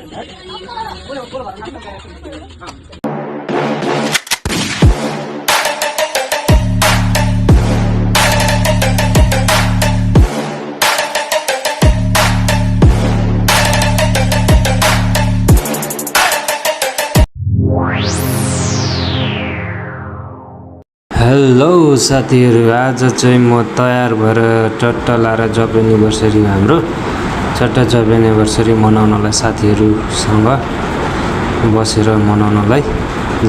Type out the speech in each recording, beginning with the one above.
Hello साथीहरू, आज चाहिँ म तयार भएर चट्टा लाएर जब एनिभर्सरी हाम्रो चट्टा जब एनिभर्सरी मनाउनलाई साथीहरूसँग बसेर मनाउनलाई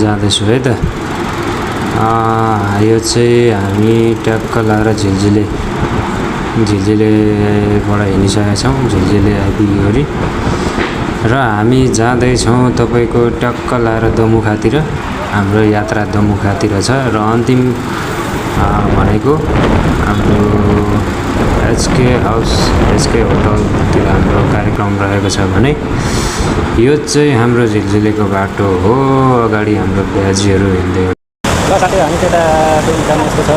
जाँदैछु है त। यो चाहिँ हामी ट्याक्क लाएर झिलझिलेबाट हिँडिसकेका छौँ, झिलझिले आइपुग्यो अरे र हामी जाँदैछौँ तपाईँको ट्याक्क लाएर दमुखातिर। हाम्रो यात्रा दमुखातिर छ र अन्तिम भनेको हाम्रो एचके होटलतिर हाम्रो कार्यक्रम रहेको छ भने यो चाहिँ हाम्रो झिलझिलेको बाटो हो। अगाडि हाम्रो ब्याजीहरू हिँड्दै ल साथी, हामी त्यता जाने जस्तो छ।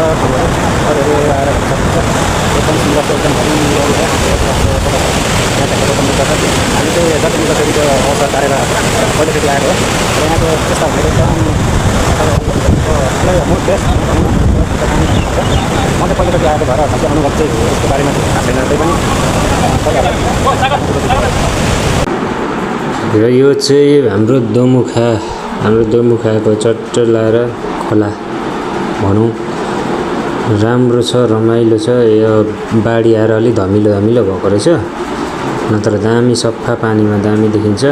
अरूहरू आएर एकदम सुन्दर छ, एकदम हामी चाहिँ जतिको अवसर पारेर पहिलोचोटि आएको हो र यहाँको त्यस्ता भनेको एकदम मुड बेस्ट। म चाहिँ पहिलोचोटि आएको भएर खासै अनुभव चाहिँ यसको बारेमा थाहा छैन, त्यही पनि र यो चाहिँ हाम्रो दमुखाको चट्ट लाएर खोला भनौँ, राम्रो छ, रमाइलो छ। यो बाढी आएर अलिक धमिलो भएको रहेछ, नत्र दामी सफा पानीमा दामी देखिन्छ।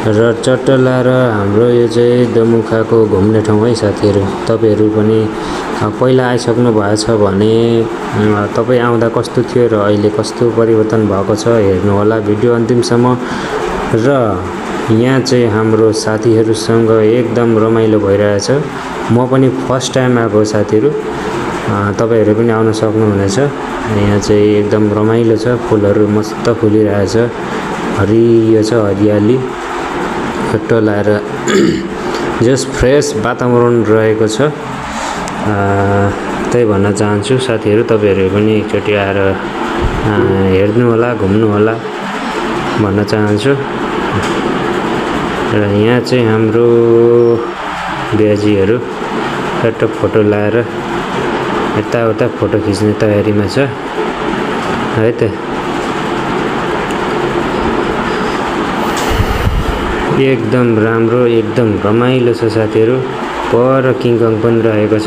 र चट्ट लाएर हाम्रो यो चाहिँ दमुखाको घुम्ने ठाउँ है साथीहरू। तपाईँहरू पनि पहिला आइसक्नु भएछ भने तपाईँ आउँदा कस्तो थियो र अहिले कस्तो परिवर्तन भएको छ हेर्नु होला भिडियो अन्तिमसम्म। र यहाँ चाहिँ हाम्रो साथीहरूसँग एकदम रमाइलो भइरहेछ। म पनि फर्स्ट टाइम आएको साथीहरू, तपाईँहरू पनि आउन सक्नुहुनेछ। यहाँ चाहिँ एकदम रमाइलो छ, फुलहरू मस्त फुलिरहेछ, हरियो छ, हरियाली खट्टो लाएर जस्ट फ्रेस वातावरण रहेको छ। त्यही भन्न चाहन्छु साथीहरू, तपाईँहरू पनि एकचोटि आएर हेर्नु होला, घुम्नु होला भन्न चाहन्छु। र यहाँ चाहिँ हाम्रो ब्याजीहरू टट्ट फोटो लाएर यताउता फोटो खिच्ने तयारीमा छ है त। एकदम राम्रो, एकदम रमाइलो छ साथीहरू। पर किङकङ पनि रहेको छ।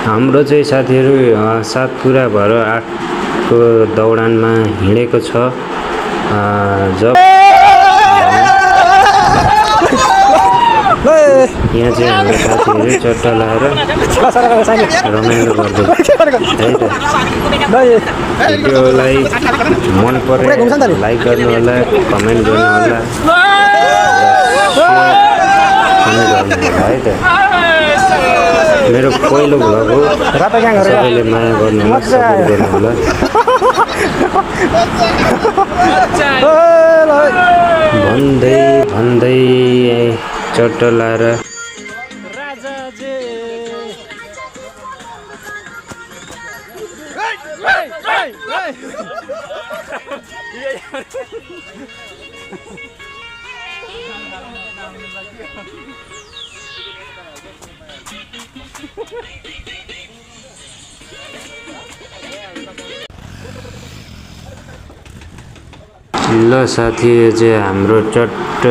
हाम्रो चाहिँ साथीहरू 7 पुरा भएर 8को दौडानमा हिँडेको छ। जब यहाँ चाहिँ हाम्रो साथीहरू चट्टा लाएर रमाइलो गर्दै है त। भिडियोलाई मन परे लाइक गर्नु होला, कमेन्ट गर्नु होला है त। मेरो पहिलो भ्लग हो, सबैले माया गर्नु होला, सपोर्ट गर्नु होला। भन्दै चट्ट लाएर ल साथी, चाहिँ हाम्रो चट्ट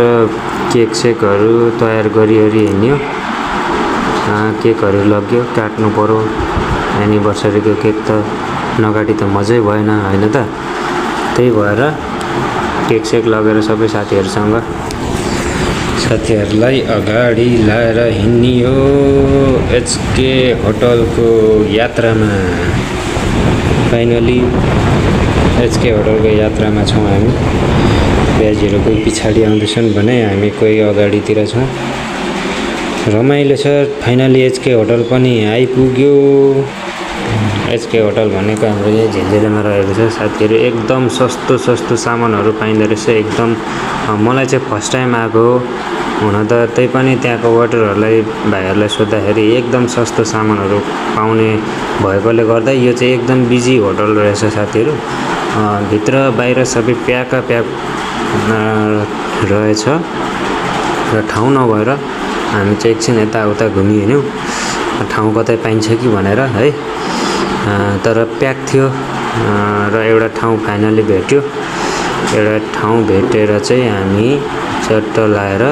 केकसेकहरू तयार गरिओरि हिँड्यो। केकहरू लग्यो, काट्नु पर्यो। एनिभर्सरीको केक त नकाटी त मजै भएन होइन त। त्यही भएर केकसेक लगेर सबै साथीहरूलाई अगाडि लाएर हिँड्नियो एचके होटलको यात्रामा। फाइनली एचके होटलको यात्रामा छौँ हामी। ब्याजीहरू कोही पछाडि आउँदैछन् भने हामी कोही अगाडितिर छौँ। रमाइलो छ। फाइनली एचके होटल पनि आइपुग्यो। एसके होटल भनेको हाम्रो यहाँ झिलझिलेमा रहेको छ साथीहरू। एकदम सस्तो सामानहरू पाइँदो रहेछ एकदम। मलाई चाहिँ फर्स्ट टाइम आएको हो हुन त, त्यही पनि त्यहाँको वेटरहरूलाई भाइहरूलाई सोद्धाखेरि एकदम सस्तो सामानहरू पाउने भएकोले गर्दा यो चाहिँ एकदम बिजी होटल रहेछ साथीहरू। भित्र बाहिर सबै प्याक रहेछ र ठाउँ नभएर हामी चाहिँ एकछिन यताउता घुमिहिँड्यौँ ठाउँ कतै पाइन्छ कि भनेर है। तर प्याक थियो र एउटा ठाउँ फाइनली भेट्यो। एउटा ठाउँ भेटेर चाहिँ हामी चट्ट लाएर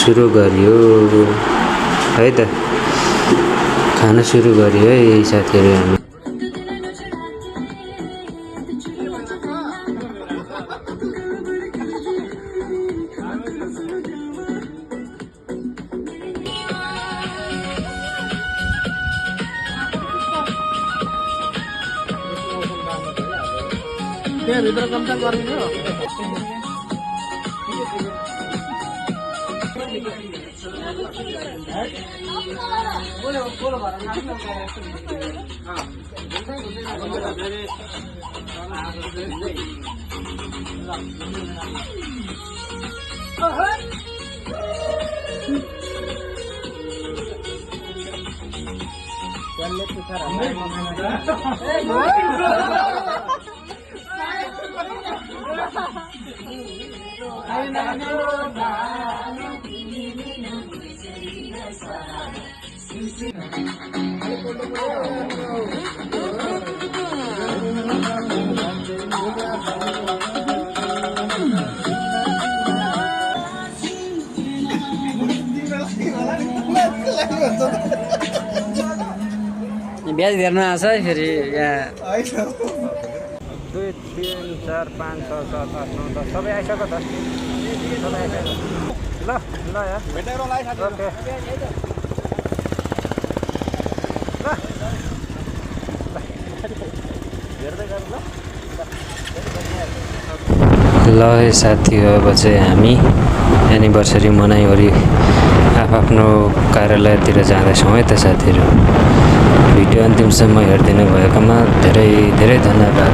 सुरु गरियो है त, खान सुरु गरियो है साथीहरू हामी। भित्र कम्ता गरिदिनु ब्याज हेर्न आउँछ है फेरि यहाँ 2 3 4 5 6 7 8 9 10 सबै आइसक्यो त सबै आइसक्यो। ल यार भेटेर लाइ साथी। ओके ल साथी, अब चाहिँ हामी एनिभर्सरी मनाइवरी आफ्नो कार्यालयतिर जाँदैछौँ है त साथीहरू। भिडियो अन्तिमसम्म हेरिदिनु भएकोमा धेरै धेरै धन्यवाद।